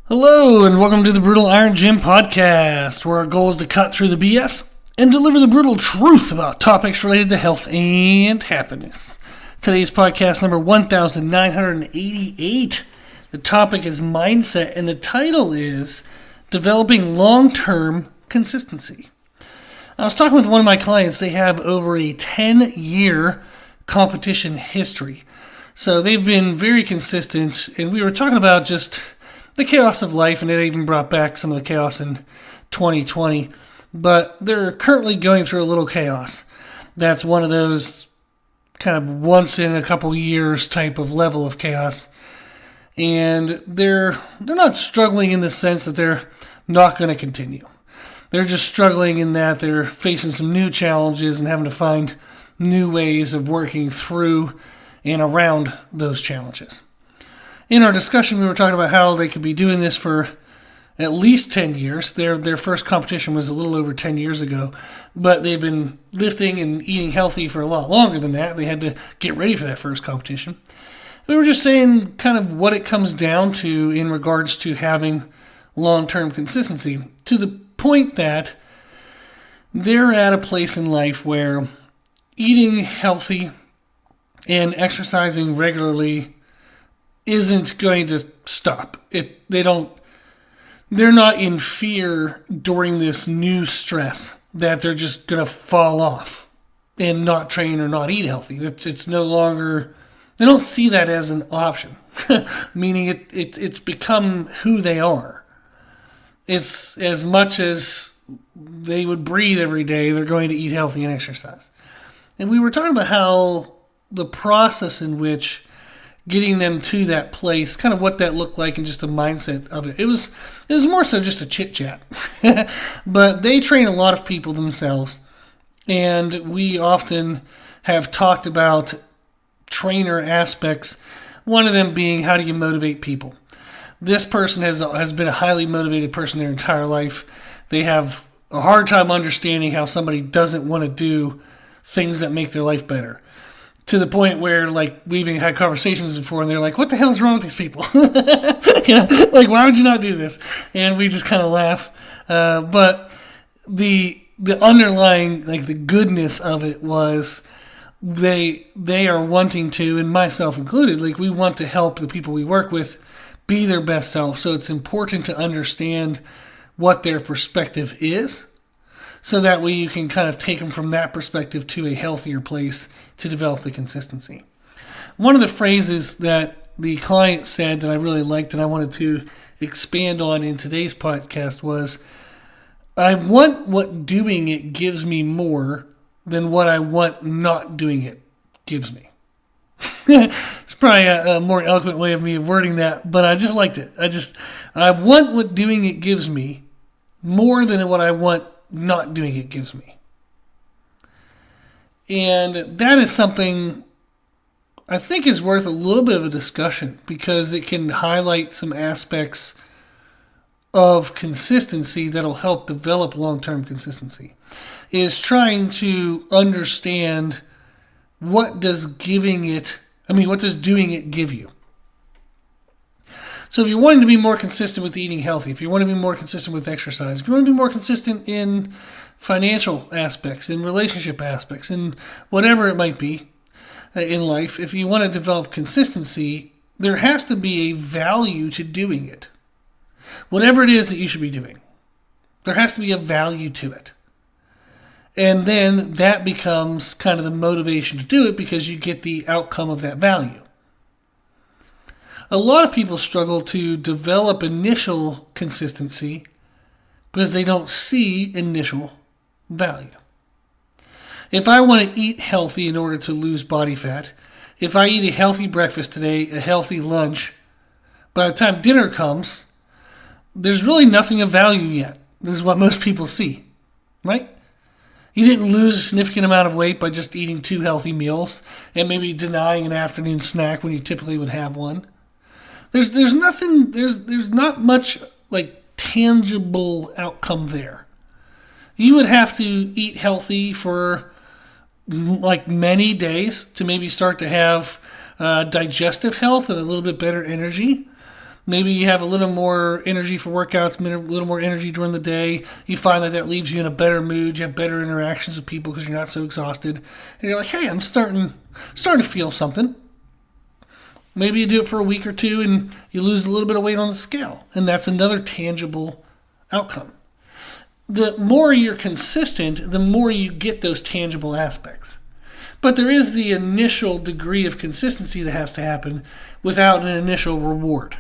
Hello, and welcome to the Brutal Iron Gym podcast, where our goal is to cut through the BS and deliver the brutal truth about topics related to health and happiness. Today's podcast number 1988. The topic is mindset, and the title is Developing Long-Term Consistency. I was talking with one of my clients. They have over a 10-year competition history. So they've been very consistent, and we were talking about just the chaos of life, and it even brought back some of the chaos in 2020. But they're currently going through a little chaos. That's one of those kind of once in a couple years type of level of chaos. And they're not struggling in the sense that they're not going to continue. They're just struggling in that they're facing some new challenges and having to find new ways of working through and around those challenges. In our discussion, we were talking about how they could be doing this for at least 10 years. Their first competition was a little over 10 years ago, but they've been lifting and eating healthy for a lot longer than that. They had to get ready for that first competition. We were just saying kind of what it comes down to in regards to having long-term consistency, to the point that they're at a place in life where eating healthy and exercising regularly isn't going to stop. They're not in fear during this new stress that they're just going to fall off and not train or not eat healthy. It's no longer, they don't see that as an option, meaning it's become who they are. It's as much as they would breathe every day, they're going to eat healthy and exercise. And we were talking about how the process in which getting them to that place, kind of what that looked like and just the mindset of it. It was more so just a chit chat. But they train a lot of people themselves. And we often have talked about trainer aspects, one of them being how do you motivate people. This person has been a highly motivated person their entire life. They have a hard time understanding how somebody doesn't want to do things that make their life better. To the point where, like, we even had conversations before, and they're like, what the hell is wrong with these people? Like, why would you not do this? And we just kind of laugh. But the underlying, like, the goodness of it was they are wanting to, and myself included, like, we want to help the people we work with be their best self. So it's important to understand what their perspective is, so that way you can kind of take them from that perspective to a healthier place to develop the consistency. One of the phrases that the client said that I really liked and I wanted to expand on in today's podcast was, I want what doing it gives me more than what I want not doing it gives me. It's probably a more eloquent way of me wording that, but I just liked it. I want what doing it gives me more than what I want not doing it gives me. And that is something I think is worth a little bit of a discussion, because it can highlight some aspects of consistency that'll help develop long-term consistency. Is trying to understand what does doing it give you? So if you're wanting to be more consistent with eating healthy, if you want to be more consistent with exercise, if you want to be more consistent in financial aspects, in relationship aspects, in whatever it might be in life, if you want to develop consistency, there has to be a value to doing it. Whatever it is that you should be doing, there has to be a value to it. And then that becomes kind of the motivation to do it, because you get the outcome of that value. A lot of people struggle to develop initial consistency because they don't see initial value. If I want to eat healthy in order to lose body fat, if I eat a healthy breakfast today, a healthy lunch, by the time dinner comes, there's really nothing of value yet. This is what most people see, right? You didn't lose a significant amount of weight by just eating 2 healthy meals and maybe denying an afternoon snack when you typically would have one. There's not much like tangible outcome there. You would have to eat healthy for like many days to maybe start to have digestive health and a little bit better energy. Maybe you have a little more energy for workouts, a little more energy during the day. You find that leaves you in a better mood. You have better interactions with people because you're not so exhausted. And you're like, hey, I'm starting to feel something. Maybe you do it for a week or two and you lose a little bit of weight on the scale. And that's another tangible outcome. The more you're consistent, the more you get those tangible aspects. But there is the initial degree of consistency that has to happen without an initial reward.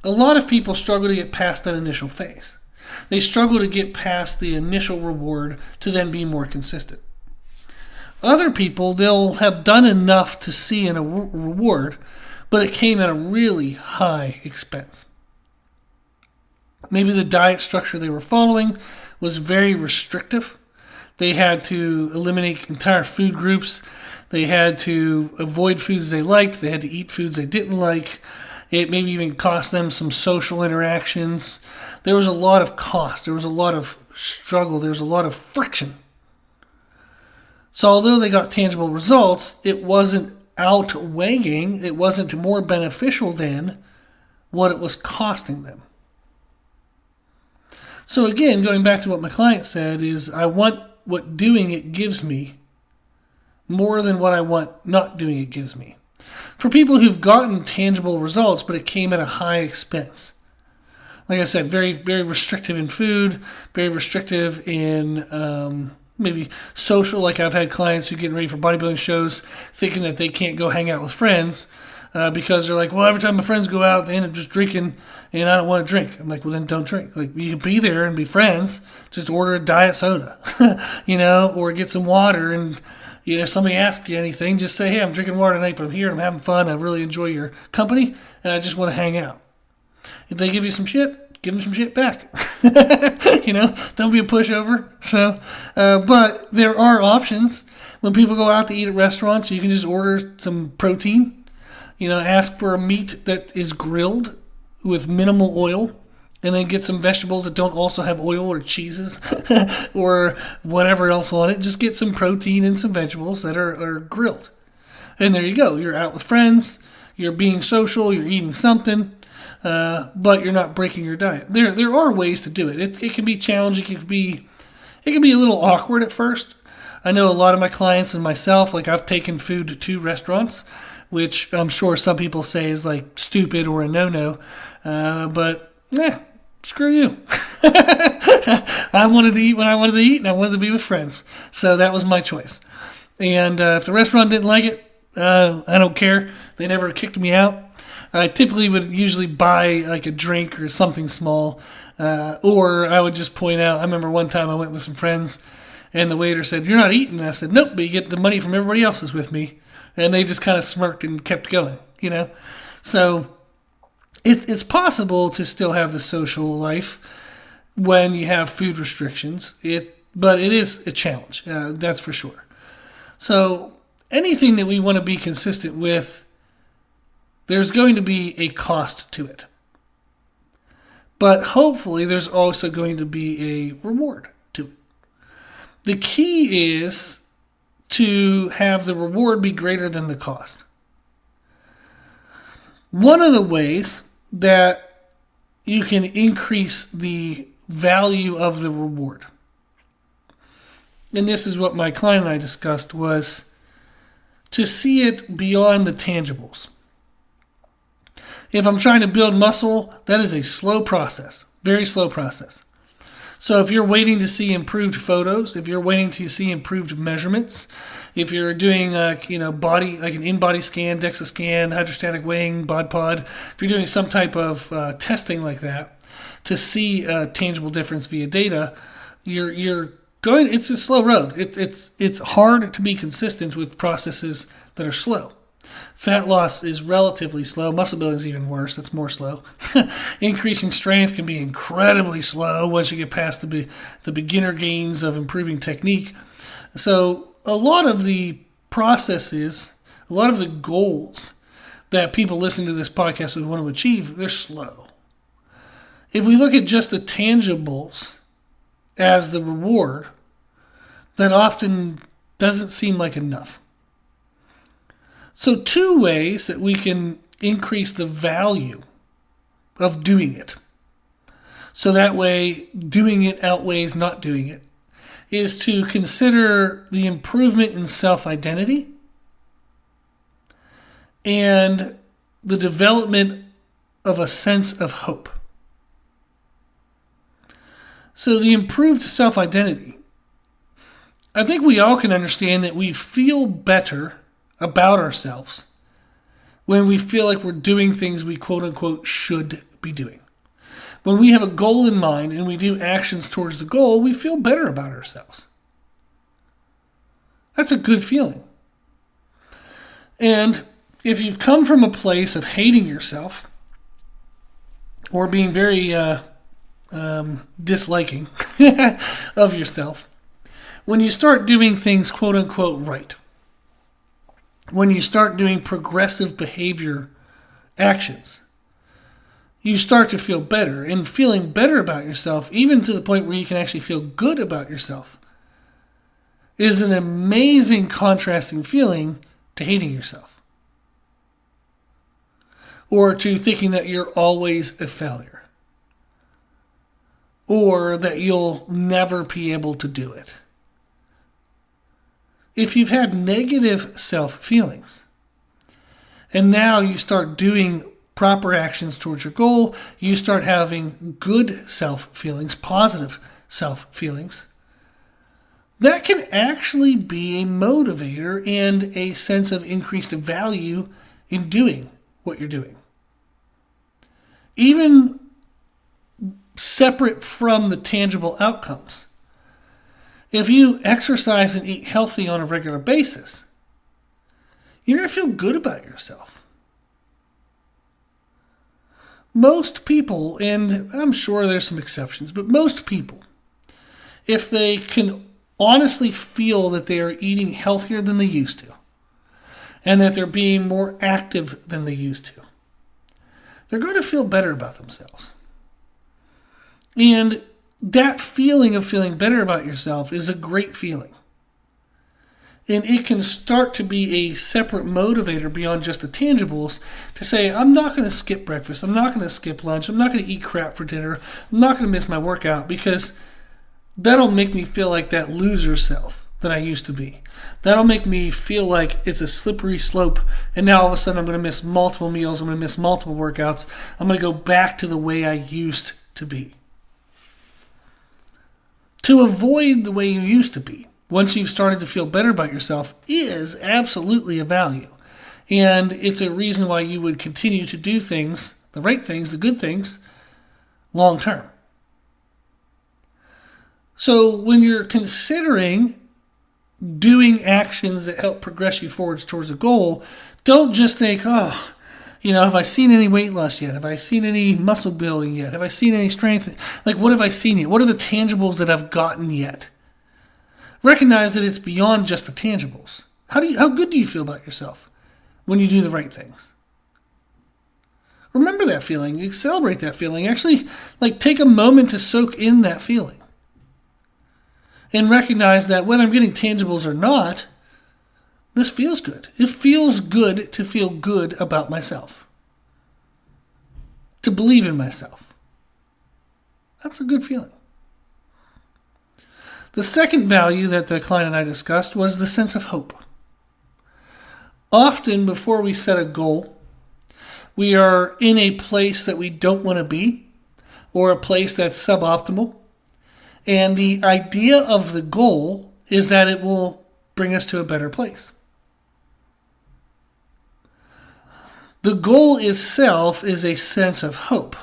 A lot of people struggle to get past that initial phase. They struggle to get past the initial reward to then be more consistent. Other people, they'll have done enough to see a reward, but it came at a really high expense. Maybe the diet structure they were following was very restrictive. They had to eliminate entire food groups. They had to avoid foods they liked. They had to eat foods they didn't like. It maybe even cost them some social interactions. There was a lot of cost. There was a lot of struggle. There was a lot of friction. So although they got tangible results, it wasn't outweighing, it wasn't more beneficial than what it was costing them. So again, going back to what my client said is, I want what doing it gives me more than what I want not doing it gives me. For people who've gotten tangible results, but it came at a high expense. Like I said, very, very restrictive in food, very restrictive in maybe social. Like I've had clients who get ready for bodybuilding shows thinking that they can't go hang out with friends because they're like, well, every time my friends go out, they end up just drinking and I don't want to drink. I'm like, well, then don't drink. Like, you can be there and be friends. Just order a diet soda, or get some water. And if somebody asks you anything, just say, hey, I'm drinking water tonight, but I'm here and I'm having fun. I really enjoy your company and I just want to hang out. If they give you some shit, give them some shit back. Don't be a pushover. So, but there are options. When people go out to eat at restaurants, you can just order some protein. Ask for a meat that is grilled with minimal oil, and then get some vegetables that don't also have oil or cheeses or whatever else on it. Just get some protein and some vegetables that are grilled. And there you go. You're out with friends. You're being social. You're eating something. But you're not breaking your diet. There are ways to do it. It can be challenging. It can be a little awkward at first. I know a lot of my clients and myself, like I've taken food to restaurants, which I'm sure some people say is like stupid or a no-no. But screw you. I wanted to eat when I wanted to eat, and I wanted to be with friends. So that was my choice. And if the restaurant didn't like it, I don't care. They never kicked me out. I typically would usually buy like a drink or something small, or I would just point out. I remember one time I went with some friends, and the waiter said, "You're not eating." And I said, "Nope, but you get the money from everybody else who's with me." And they just kind of smirked and kept going, So it's possible to still have the social life when you have food restrictions. But it is a challenge, that's for sure. So anything that we want to be consistent with, there's going to be a cost to it. But hopefully there's also going to be a reward to it. The key is to have the reward be greater than the cost. One of the ways that you can increase the value of the reward, and this is what my client and I discussed, was to see it beyond the tangibles. If I'm trying to build muscle, that is a slow process, very slow process. So if you're waiting to see improved photos, if you're waiting to see improved measurements, if you're doing body, like an in-body scan, DEXA scan, hydrostatic weighing, BOD-POD, if you're doing some type of testing like that to see a tangible difference via data, it's a slow road. It's hard to be consistent with processes that are slow. Fat loss is relatively slow. Muscle building is even worse. It's more slow. Increasing strength can be incredibly slow once you get past the beginner gains of improving technique. So a lot of the processes, a lot of the goals that people listening to this podcast would want to achieve, they're slow. If we look at just the tangibles as the reward, that often doesn't seem like enough. So two ways that we can increase the value of doing it. So that way, doing it outweighs not doing it, is to consider the improvement in self-identity and the development of a sense of hope. So the improved self-identity, I think we all can understand that we feel better about ourselves when we feel like we're doing things we quote-unquote should be doing. When we have a goal in mind and we do actions towards the goal, we feel better about ourselves. That's a good feeling. And if you've come from a place of hating yourself or being very disliking of yourself, when you start doing things quote-unquote right, when you start doing progressive behavior actions, you start to feel better. And feeling better about yourself, even to the point where you can actually feel good about yourself, is an amazing contrasting feeling to hating yourself. Or to thinking that you're always a failure. Or that you'll never be able to do it. If you've had negative self-feelings, and now you start doing proper actions towards your goal, you start having good self-feelings, positive self-feelings, that can actually be a motivator and a sense of increased value in doing what you're doing. Even separate from the tangible outcomes. If you exercise and eat healthy on a regular basis, you're going to feel good about yourself. Most people, and I'm sure there's some exceptions, but most people, if they can honestly feel that they are eating healthier than they used to, and that they're being more active than they used to, they're going to feel better about themselves. And that feeling of feeling better about yourself is a great feeling. And it can start to be a separate motivator beyond just the tangibles to say, I'm not going to skip breakfast. I'm not going to skip lunch. I'm not going to eat crap for dinner. I'm not going to miss my workout because that'll make me feel like that loser self that I used to be. That'll make me feel like it's a slippery slope. And now all of a sudden I'm going to miss multiple meals. I'm going to miss multiple workouts. I'm going to go back to the way I used to be. To avoid the way you used to be, once you've started to feel better about yourself, is absolutely a value. And it's a reason why you would continue to do things, the right things, the good things, long term. So when you're considering doing actions that help progress you forwards towards a goal, don't just think, have I seen any weight loss yet? Have I seen any muscle building yet? Have I seen any strength? Like, what have I seen yet? What are the tangibles that I've gotten yet? Recognize that it's beyond just the tangibles. How good do you feel about yourself when you do the right things? Remember that feeling. Celebrate that feeling. Actually, take a moment to soak in that feeling. And recognize that whether I'm getting tangibles or not, this feels good. It feels good to feel good about myself. To believe in myself. That's a good feeling. The second value that the client and I discussed was the sense of hope. Often before we set a goal, we are in a place that we don't want to be, or a place that's suboptimal. And the idea of the goal is that it will bring us to a better place. The goal itself is a sense of hope,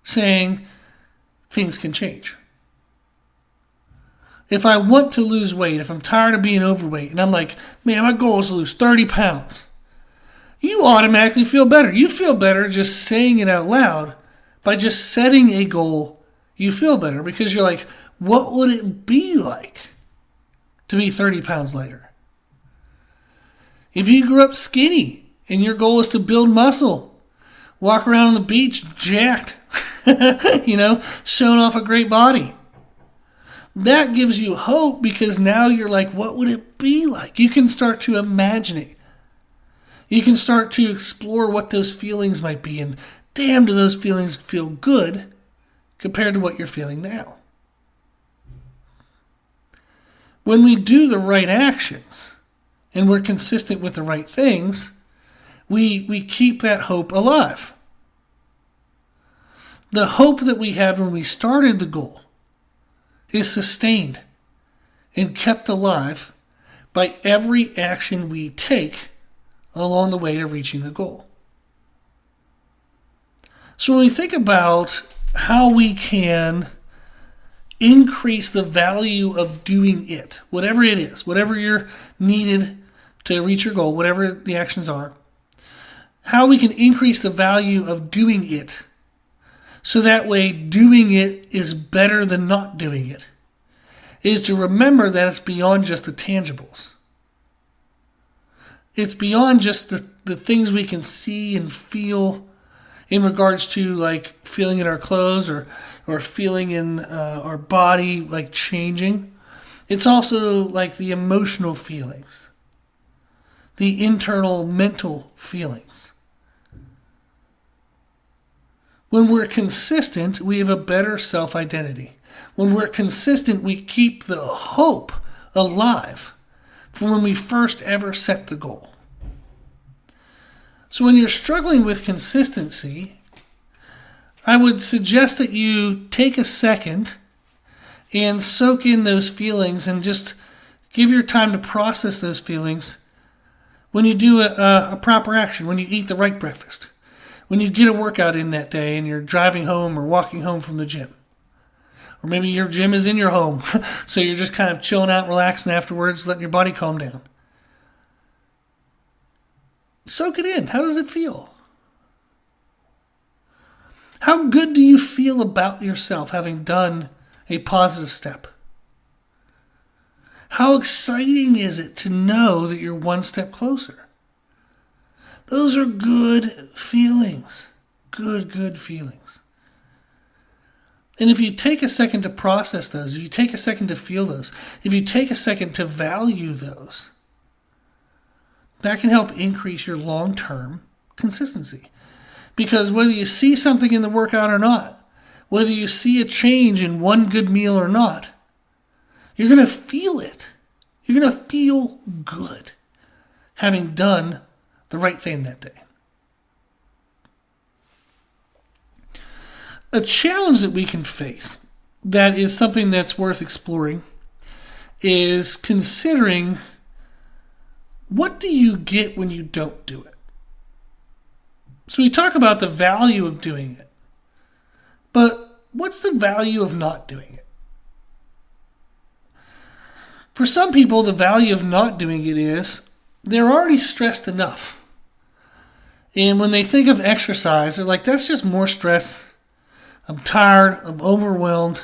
saying things can change. If I want to lose weight, if I'm tired of being overweight, and I'm like, man, my goal is to lose 30 pounds, you automatically feel better. You feel better just saying it out loud. By just setting a goal, you feel better because you're like, what would it be like to be 30 pounds lighter? If you grew up skinny, and your goal is to build muscle, walk around on the beach jacked, showing off a great body. That gives you hope because now you're like, what would it be like? You can start to imagine it. You can start to explore what those feelings might be, and damn, do those feelings feel good compared to what you're feeling now. When we do the right actions and we're consistent with the right things, we keep that hope alive. The hope that we had when we started the goal is sustained and kept alive by every action we take along the way to reaching the goal. So when we think about how we can increase the value of doing it, whatever it is, whatever you're needed to reach your goal, whatever the actions are, how we can increase the value of doing it so that way doing it is better than not doing it, is to remember that it's beyond just the tangibles. It's beyond just the things we can see and feel in regards to like feeling in our clothes or feeling in our body like changing. It's also like the emotional feelings, the internal mental feelings. When we're consistent, we have a better self-identity. When we're consistent, we keep the hope alive from when we first ever set the goal. So when you're struggling with consistency, I would suggest that you take a second and soak in those feelings and just give your time to process those feelings when you do a proper action, when you eat the right breakfast, when you get a workout in that day and you're driving home or walking home from the gym. Or maybe your gym is in your home, so you're just kind of chilling out, relaxing afterwards, letting your body calm down. Soak it in. How does it feel? How good do you feel about yourself having done a positive step? How exciting is it to know that you're one step closer? Those are good feelings. Good feelings. And if you take a second to process those, if you take a second to feel those, if you take a second to value those, that can help increase your long-term consistency. Because whether you see something in the workout or not, whether you see a change in one good meal or not, you're going to feel it. You're going to feel good having done the right thing that day. A challenge that we can face that is something that's worth exploring is considering, what do you get when you don't do it? So we talk about the value of doing it, but what's the value of not doing it? For some people, the value of not doing it is they're already stressed enough. And when they think of exercise, they're like, that's just more stress. I'm tired. I'm overwhelmed.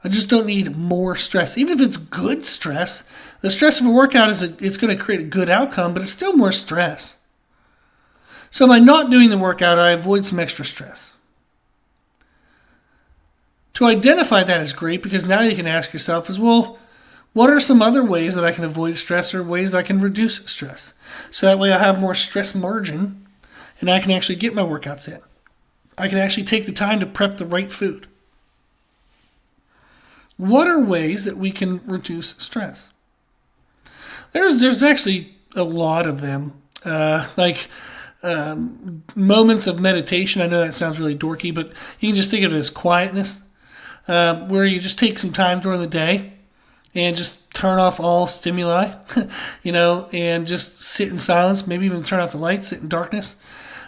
I just don't need more stress. Even if it's good stress, the stress of a workout it's going to create a good outcome, but it's still more stress. So by not doing the workout, I avoid some extra stress. To identify that is great because now you can ask yourself well, what are some other ways that I can avoid stress or ways I can reduce stress? So that way I have more stress margin and I can actually get my workouts in. I can actually take the time to prep the right food. What are ways that we can reduce stress? There's actually a lot of them. Moments of meditation. I know that sounds really dorky, but you can just think of it as quietness, where you just take some time during the day and just turn off all stimuli, and just sit in silence, maybe even turn off the lights, sit in darkness.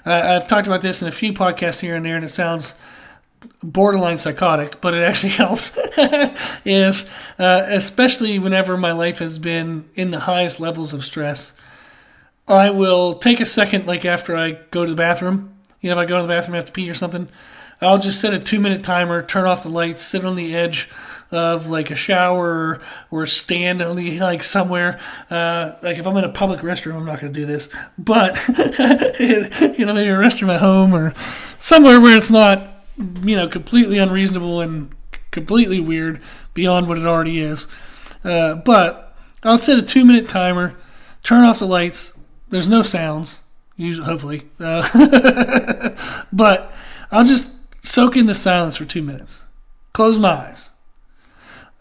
I've talked about this in a few podcasts here and there, and it sounds borderline psychotic, but it actually helps. Especially whenever my life has been in the highest levels of stress, I will take a second, like after I go to the bathroom. If I go to the bathroom, I have to pee or something, I'll just set a 2-minute timer, turn off the lights, sit on the edge of like a shower or stand on the somewhere. Like if I'm in a public restroom, I'm not going to do this, but maybe a restroom at home or somewhere where it's not completely unreasonable and completely weird beyond what it already is. But I'll set a 2-minute timer, turn off the lights. There's no sounds. usually, hopefully. But I'll just soak in the silence for 2 minutes. Close my eyes.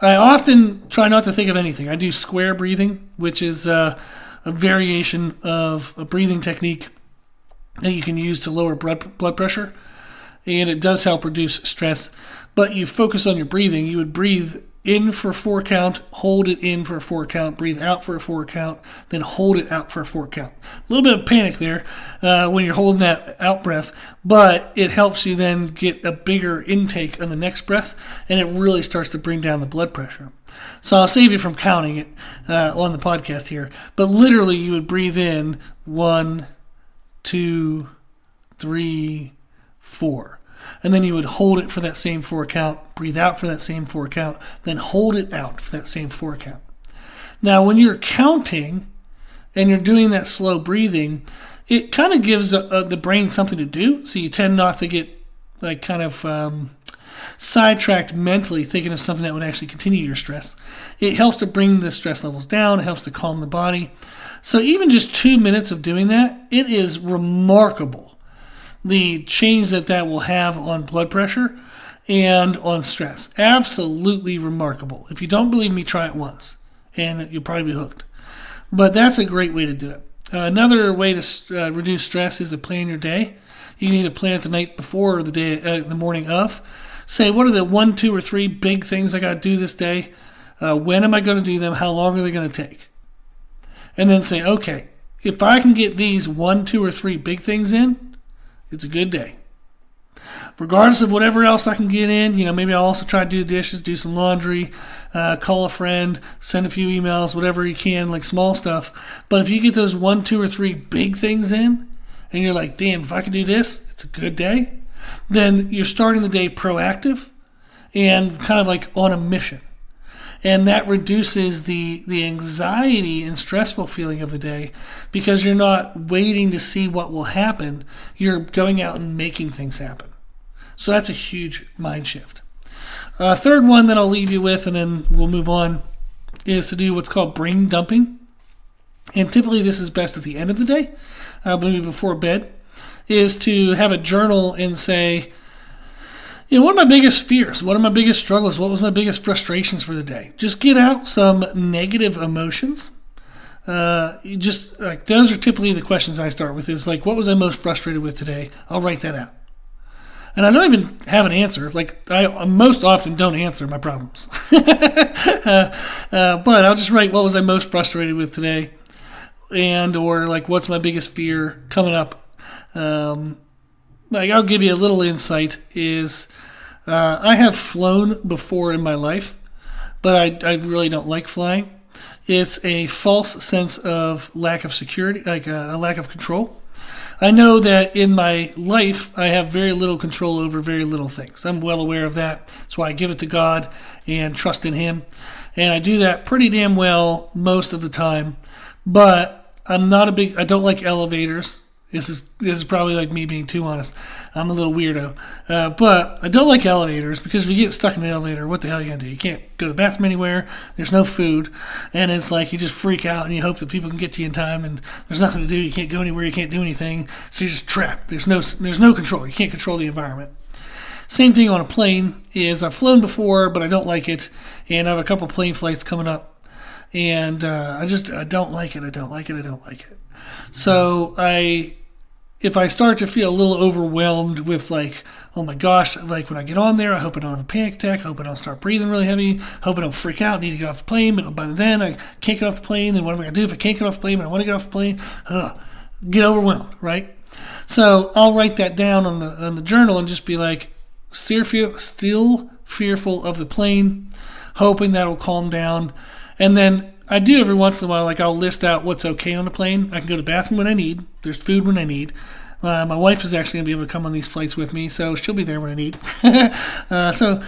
I often try not to think of anything. I do square breathing, which is a variation of a breathing technique that you can use to lower blood pressure. And it does help reduce stress. But you focus on your breathing. You would breathe in for a 4 count, hold it in for a 4 count, breathe out for a 4 count, then hold it out for a 4 count. A little bit of panic there when you're holding that out breath, but it helps you then get a bigger intake on the next breath, and it really starts to bring down the blood pressure. So I'll save you from counting it on the podcast here, but literally you would breathe in 1, 2, 3, 4. And then you would hold it for that same 4 count, breathe out for that same 4 count, then hold it out for that same 4 count. Now, when you're counting and you're doing that slow breathing, it kind of gives the brain something to do. So you tend not to get like kind of sidetracked mentally thinking of something that would actually continue your stress. It helps to bring the stress levels down. It helps to calm the body. So even just 2 minutes of doing that, it is remarkable the change that will have on blood pressure and on stress. Absolutely remarkable. If you don't believe me, try it once, and you'll probably be hooked. But that's a great way to do it. Another way to reduce stress is to plan your day. You can either plan it the night before or the morning of. Say, what are the 1, 2, or 3 big things I got to do this day? When am I going to do them? How long are they going to take? And then say, okay, if I can get these 1, 2, or 3 big things in, it's a good day. Regardless of whatever else I can get in, maybe I'll also try to do dishes, do some laundry, call a friend, send a few emails, whatever you can, like small stuff. But if you get those 1, 2, or 3 big things in, and you're like, damn, if I can do this, it's a good day, then you're starting the day proactive and kind of like on a mission. And that reduces the anxiety and stressful feeling of the day because you're not waiting to see what will happen. You're going out and making things happen. So that's a huge mind shift. Third one that I'll leave you with, and then we'll move on, is to do what's called brain dumping. And typically this is best at the end of the day, maybe before bed, is to have a journal and say, what are my biggest fears? What are my biggest struggles? What was my biggest frustrations for the day? Just get out some negative emotions. Those are typically the questions I start with is like, what was I most frustrated with today? I'll write that out. And I don't even have an answer. Like I most often don't answer my problems. But I'll just write, what was I most frustrated with today? Or like, what's my biggest fear coming up? I'll give you a little insight is I have flown before in my life, but I really don't like flying. It's a false sense of lack of security, like a lack of control. I know that in my life, I have very little control over very little things. I'm well aware of that. That's why I give it to God and trust in Him. And I do that pretty damn well most of the time. But I don't like elevators. This is probably like me being too honest. I'm a little weirdo. But I don't like elevators because if you get stuck in an elevator, what the hell are you going to do? You can't go to the bathroom anywhere. There's no food. And it's like you just freak out and you hope that people can get to you in time and there's nothing to do. You can't go anywhere. You can't do anything. So you're just trapped. There's no control. You can't control the environment. Same thing on a plane is I've flown before, but I don't like it. And I have a couple plane flights coming up. And I don't like it. I don't like it. So if I start to feel a little overwhelmed with like, oh my gosh, like when I get on there, I hope I don't have a panic attack, I hope I don't start breathing really heavy, hope I don't freak out, need to get off the plane, but by then I can't get off the plane, then what am I going to do if I can't get off the plane, but I want to get off the plane? Get overwhelmed, right? So I'll write that down on the journal and just be like, still fearful of the plane, hoping that'll calm down. And then I do every once in a while, like I'll list out what's okay on the plane. I can go to the bathroom when I need. There's food when I need. My wife is actually going to be able to come on these flights with me, so she'll be there when I need. So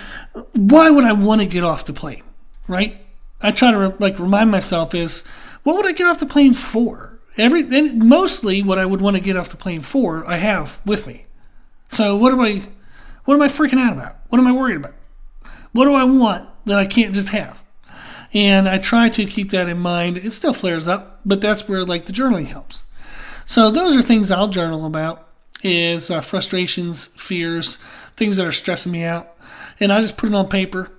why would I want to get off the plane, right? I try to remind myself is, what would I get off the plane for? Mostly what I would want to get off the plane for, I have with me. So what am I freaking out about? What am I worried about? What do I want that I can't just have? And I try to keep that in mind. It still flares up, but that's where like the journaling helps. So those are things I'll journal about, is frustrations, fears, things that are stressing me out. And I just put it on paper.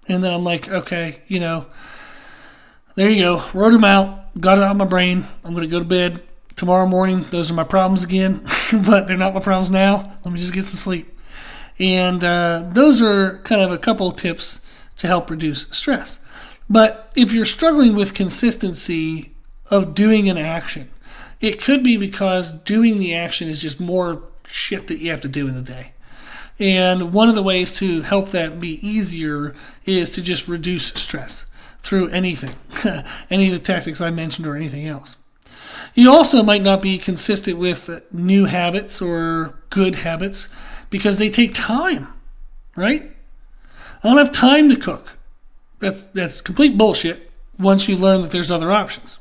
And then I'm like, okay, there you go. Wrote them out, got it out of my brain. I'm going to go to bed. Tomorrow morning, those are my problems again, but they're not my problems now. Let me just get some sleep. And those are kind of a couple of tips to help reduce stress. But if you're struggling with consistency of doing an action, it could be because doing the action is just more shit that you have to do in the day. And one of the ways to help that be easier is to just reduce stress through anything, any of the tactics I mentioned or anything else. You also might not be consistent with new habits or good habits because they take time, right? I don't have time to cook. That's complete bullshit once you learn that there's other options.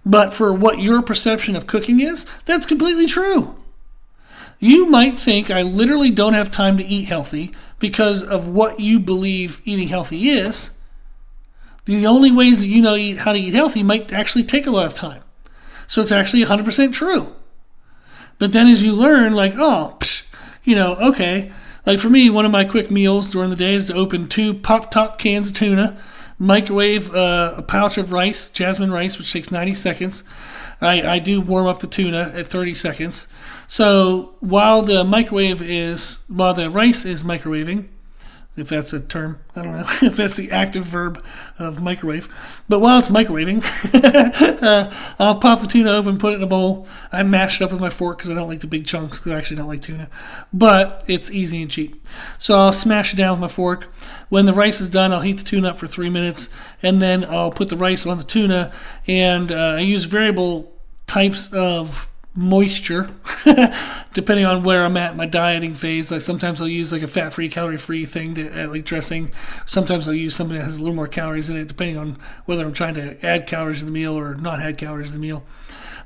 But for what your perception of cooking is, that's completely true. You might think I literally don't have time to eat healthy because of what you believe eating healthy is. The only ways that you know how to eat healthy might actually take a lot of time. So it's actually 100% true. But then as you learn, like, okay. Like for me, one of my quick meals during the day is to open 2 pop-top cans of tuna, microwave a pouch of rice, jasmine rice, which takes 90 seconds. I do warm up the tuna at 30 seconds. So while the rice is microwaving, if that's a term, I don't know if that's the active verb of microwave. But while it's microwaving, I'll pop the tuna open, put it in a bowl. I mash it up with my fork because I don't like the big chunks because I actually don't like tuna. But it's easy and cheap. So I'll smash it down with my fork. When the rice is done, I'll heat the tuna up for 3 minutes. And then I'll put the rice on the tuna. And I use variable types of moisture depending on where I'm at in my dieting phase. Like sometimes I'll use like a fat-free, calorie-free thing to add like dressing. Sometimes I'll use something that has a little more calories in it, depending on whether I'm trying to add calories to the meal or not add calories to the meal.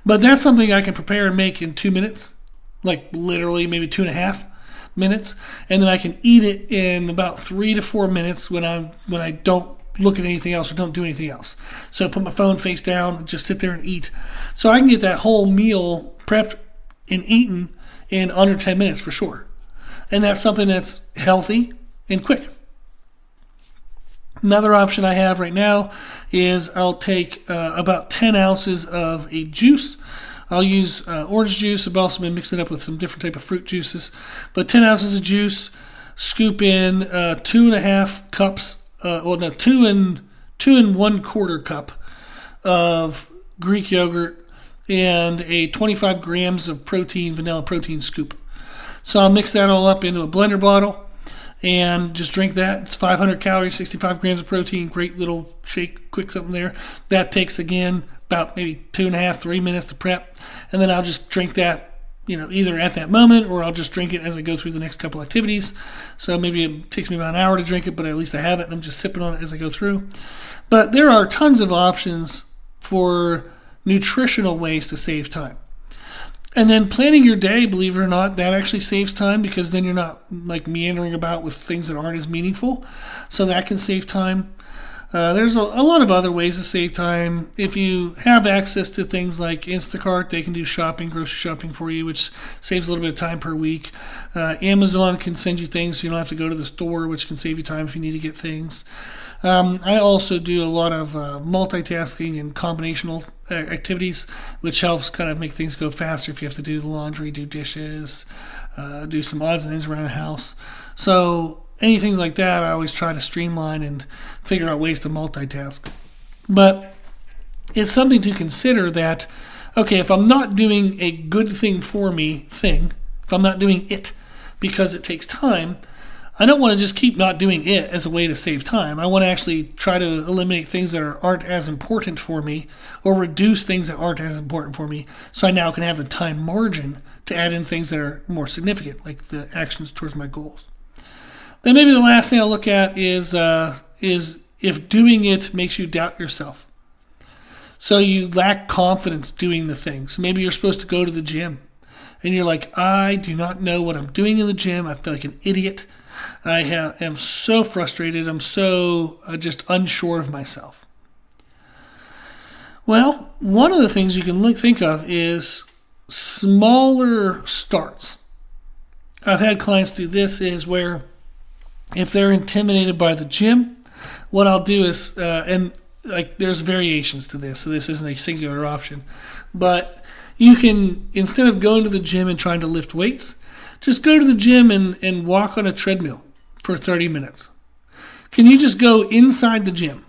But that's something I can prepare and make in 2 minutes, like literally maybe 2.5 minutes, and then I can eat it in about 3 to 4 minutes when I don't look at anything else or don't do anything else. So put my phone face down, just sit there and eat. So I can get that whole meal prepped and eaten in under 10 minutes for sure. And that's something that's healthy and quick. Another option I have right now is I'll take about 10 ounces of a juice. I'll use orange juice. I've also been mixing it up with some different type of fruit juices. But 10 ounces of juice, scoop in 2.5 cups, 2 and 1/4 cup of Greek yogurt and a 25 grams of vanilla protein scoop. So I'll mix that all up into a blender bottle and just drink that. It's 500 calories, 65 grams of protein. Great little shake, quick something there. That takes, again, about maybe 2.5, 3 minutes to prep. And then I'll just drink that, either at that moment or I'll just drink it as I go through the next couple activities. So maybe it takes me about an hour to drink it, but at least I have it and I'm just sipping on it as I go through. But there are tons of options for nutritional ways to save time. And then planning your day, believe it or not, that actually saves time because then you're not like meandering about with things that aren't as meaningful. So that can save time. There's a lot of other ways to save time. If you have access to things like Instacart, they can do grocery shopping for you, which saves a little bit of time per week. Amazon can send you things so you don't have to go to the store, which can save you time if you need to get things. I also do a lot of multitasking and combinational activities, which helps kind of make things go faster if you have to do the laundry, do dishes, do some odds and ends around the house. So anything like that, I always try to streamline and figure out ways to multitask. But it's something to consider that, okay, if I'm not doing a good thing for me if I'm not doing it because it takes time, I don't want to just keep not doing it as a way to save time. I want to actually try to eliminate things that aren't as important for me or reduce things that aren't as important for me so I now can have the time margin to add in things that are more significant, like the actions towards my goals. Then maybe the last thing I'll look at is if doing it makes you doubt yourself. So you lack confidence doing the thing. So maybe you're supposed to go to the gym and you're like, I do not know what I'm doing in the gym. I feel like an idiot. I am so frustrated. I'm so just unsure of myself. Well, one of the things you can think of is smaller starts. I've had clients do this is where if they're intimidated by the gym, what I'll do is, and like there's variations to this, so this isn't a singular option, but you can, instead of going to the gym and trying to lift weights, just go to the gym and walk on a treadmill for 30 minutes. Can you just go inside the gym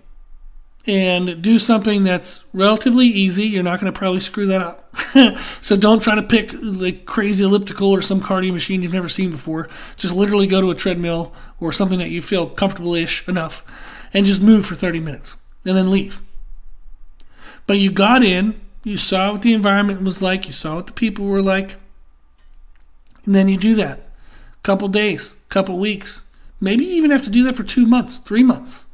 and do something that's relatively easy? You're not going to probably screw that up. So don't try to pick like crazy elliptical or some cardio machine you've never seen before. Just literally go to a treadmill or something that you feel comfortable-ish enough and just move for 30 minutes and then leave. But you got in, you saw what the environment was like, you saw what the people were like, and then you do that. Couple days, couple weeks. Maybe you even have to do that for 2 months, 3 months.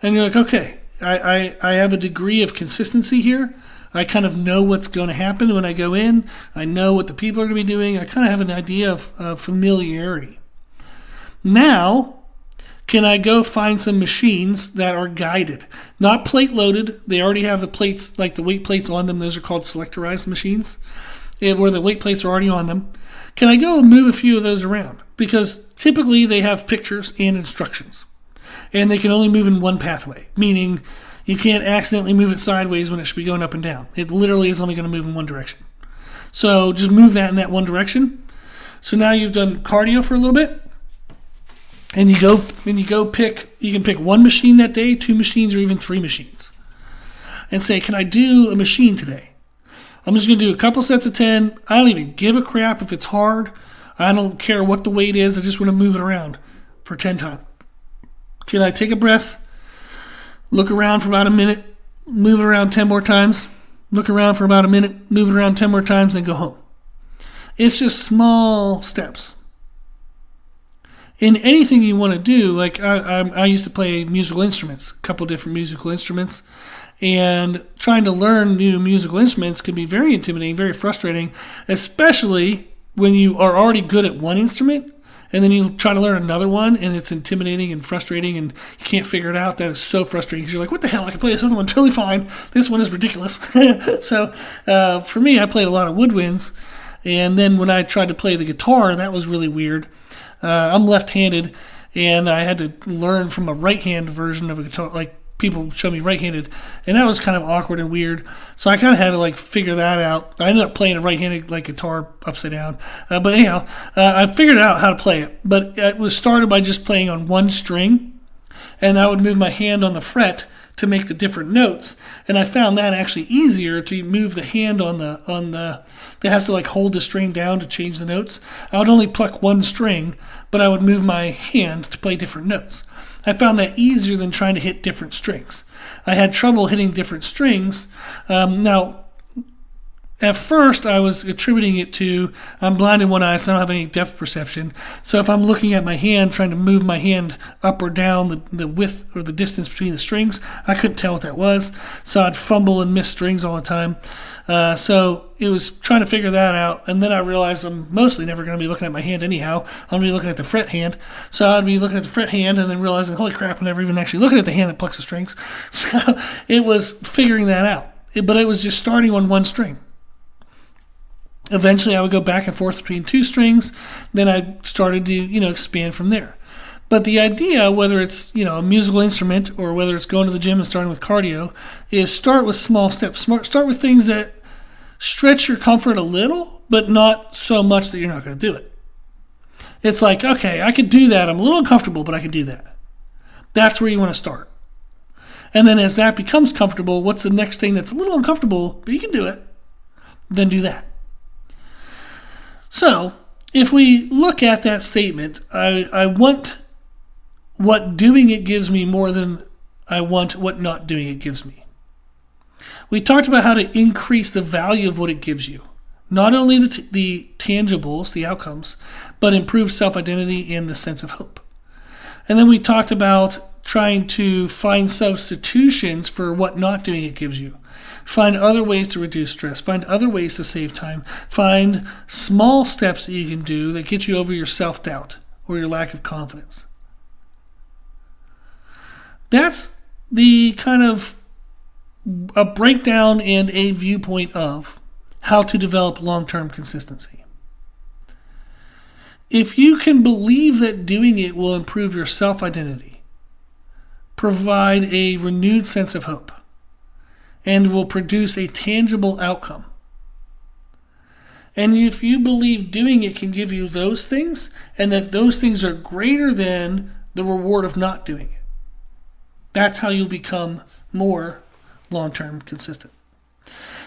And you're like, okay, I have a degree of consistency here. I kind of know what's going to happen when I go in. I know what the people are going to be doing. I kind of have an idea of familiarity. Now, can I go find some machines that are guided? Not plate loaded. They already have the plates, like the weight plates on them. Those are called selectorized machines, where the weight plates are already on them. Can I go and move a few of those around? Because typically they have pictures and instructions. And they can only move in one pathway, meaning you can't accidentally move it sideways when it should be going up and down. It literally is only going to move in one direction. So just move that in that one direction. So now you've done cardio for a little bit, and you can pick one machine that day, 2 machines, or even 3 machines, and say, can I do a machine today? I'm just going to do a couple sets of 10. I don't even give a crap if it's hard. I don't care what the weight is. I just want to move it around for 10 times. Can I take a breath, look around for about a minute, move it around 10 more times, look around for about a minute, move it around 10 more times, then go home? It's just small steps. In anything you want to do, like I used to play musical instruments, a couple different musical instruments, and trying to learn new musical instruments can be very intimidating, very frustrating, especially when you are already good at one instrument and then you try to learn another one and it's intimidating and frustrating and you can't figure it out. That is so frustrating because you're like, what the hell? I can play this other one totally fine. This one is ridiculous. So for me, I played a lot of woodwinds, and then when I tried to play the guitar, that was really weird. I'm left-handed, and I had to learn from a right-hand version of a guitar, like people show me right-handed, and that was kind of awkward and weird. So I kind of had to like figure that out. I ended up playing a right-handed like guitar upside down, but anyhow, I figured out how to play it. But it was started by just playing on one string, and I would move my hand on the fret to make the different notes, and I found that actually easier to move the hand on the that has to like hold the string down to change the notes. I would only pluck one string, but I would move my hand to play different notes. I found that easier than trying to hit different strings. I had trouble hitting different strings. Now, at first, I was attributing it to I'm blind in one eye, so I don't have any depth perception. So if I'm looking at my hand, trying to move my hand up or down the width or the distance between the strings, I couldn't tell what that was. So I'd fumble and miss strings all the time. So it was trying to figure that out. And then I realized I'm mostly never going to be looking at my hand anyhow. I'm going to be looking at the fret hand. So I'd be looking at the fret hand and then realizing, holy crap, I'm never even actually looking at the hand that plucks the strings. So it was figuring that out. But it was just starting on one string. Eventually, I would go back and forth between 2 strings. Then I started to, expand from there. But the idea, whether it's, a musical instrument or whether it's going to the gym and starting with cardio, is start with small steps. Start with things that stretch your comfort a little, but not so much that you're not going to do it. It's like, okay, I could do that. I'm a little uncomfortable, but I could do that. That's where you want to start. And then as that becomes comfortable, what's the next thing that's a little uncomfortable, but you can do it? Then do that. So, if we look at that statement, I want what doing it gives me more than I want what not doing it gives me. We talked about how to increase the value of what it gives you. Not only the tangibles, the outcomes, but improve self-identity and the sense of hope. And then we talked about trying to find substitutions for what not doing it gives you. Find other ways to reduce stress. Find other ways to save time. Find small steps that you can do that get you over your self-doubt or your lack of confidence. That's the kind of a breakdown and a viewpoint of how to develop long-term consistency. If you can believe that doing it will improve your self-identity, provide a renewed sense of hope, and will produce a tangible outcome, and if you believe doing it can give you those things, and that those things are greater than the reward of not doing it, that's how you'll become more long-term consistent.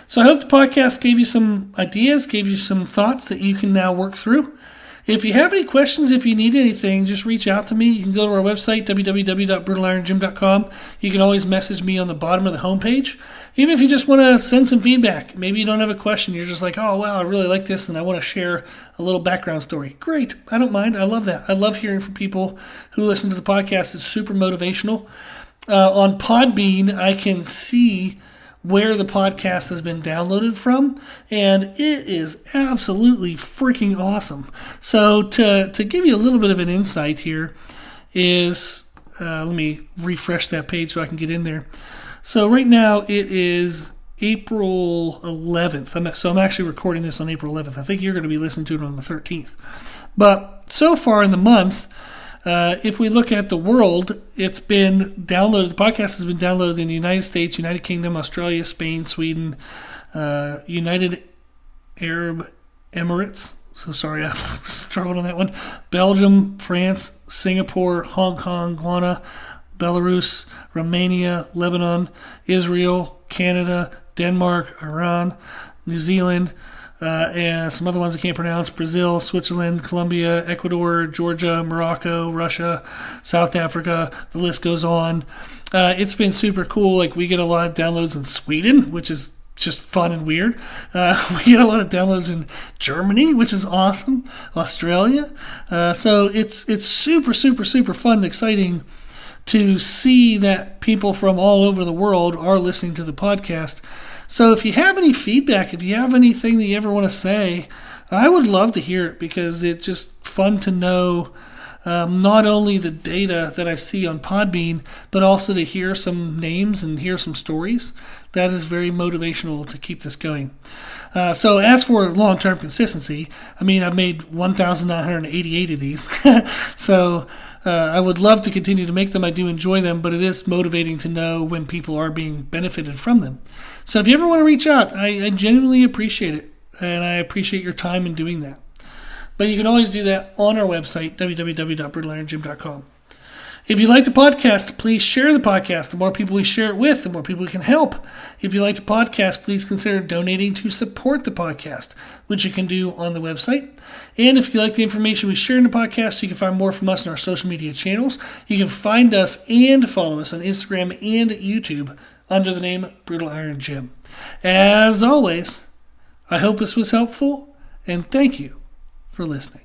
So I hope the podcast gave you some ideas, gave you some thoughts that you can now work through. If you have any questions, if you need anything, just reach out to me. You can go to our website, www.brutalirongym.com. You can always message me on the bottom of the homepage. Even if you just want to send some feedback. Maybe you don't have a question. You're just like, oh, wow, I really like this, and I want to share a little background story. Great. I don't mind. I love that. I love hearing from people who listen to the podcast. It's super motivational. On Podbean, I can see where the podcast has been downloaded from, and it is absolutely freaking awesome. So to give you a little bit of an insight here is, let me refresh that page so I can get in there. So right now it is April 11th. So I'm actually recording this on April 11th. I think you're going to be listening to it on the 13th. But so far in the month, if we look at the world, it's been downloaded. The podcast has been downloaded in the United States, United Kingdom, Australia, Spain, Sweden, United Arab Emirates. So sorry, I struggled on that one. Belgium, France, Singapore, Hong Kong, Ghana, Belarus, Romania, Lebanon, Israel, Canada, Denmark, Iran, New Zealand, and some other ones I can't pronounce: Brazil, Switzerland, Colombia, Ecuador, Georgia, Morocco, Russia, South Africa. The list goes on. It's been super cool. Like, we get a lot of downloads in Sweden, which is just fun and weird. We get a lot of downloads in Germany, which is awesome. Australia. So it's super, super, super fun and exciting to see that people from all over the world are listening to the podcast. So if you have any feedback, if you have anything that you ever want to say, I would love to hear it, because it's just fun to know not only the data that I see on Podbean, but also to hear some names and hear some stories. That is very motivational to keep this going. So as for long-term consistency, I mean, I've made 1,988 of these. So I would love to continue to make them. I do enjoy them, but it is motivating to know when people are being benefited from them. So if you ever want to reach out, I genuinely appreciate it, and I appreciate your time in doing that. But you can always do that on our website, www.brutalirongym.com. If you like the podcast, please share the podcast. The more people we share it with, the more people we can help. If you like the podcast, please consider donating to support the podcast, which you can do on the website. And if you like the information we share in the podcast, you can find more from us on our social media channels. You can find us and follow us on Instagram and YouTube under the name Brutal Iron Gym. As always, I hope this was helpful, and thank you for listening.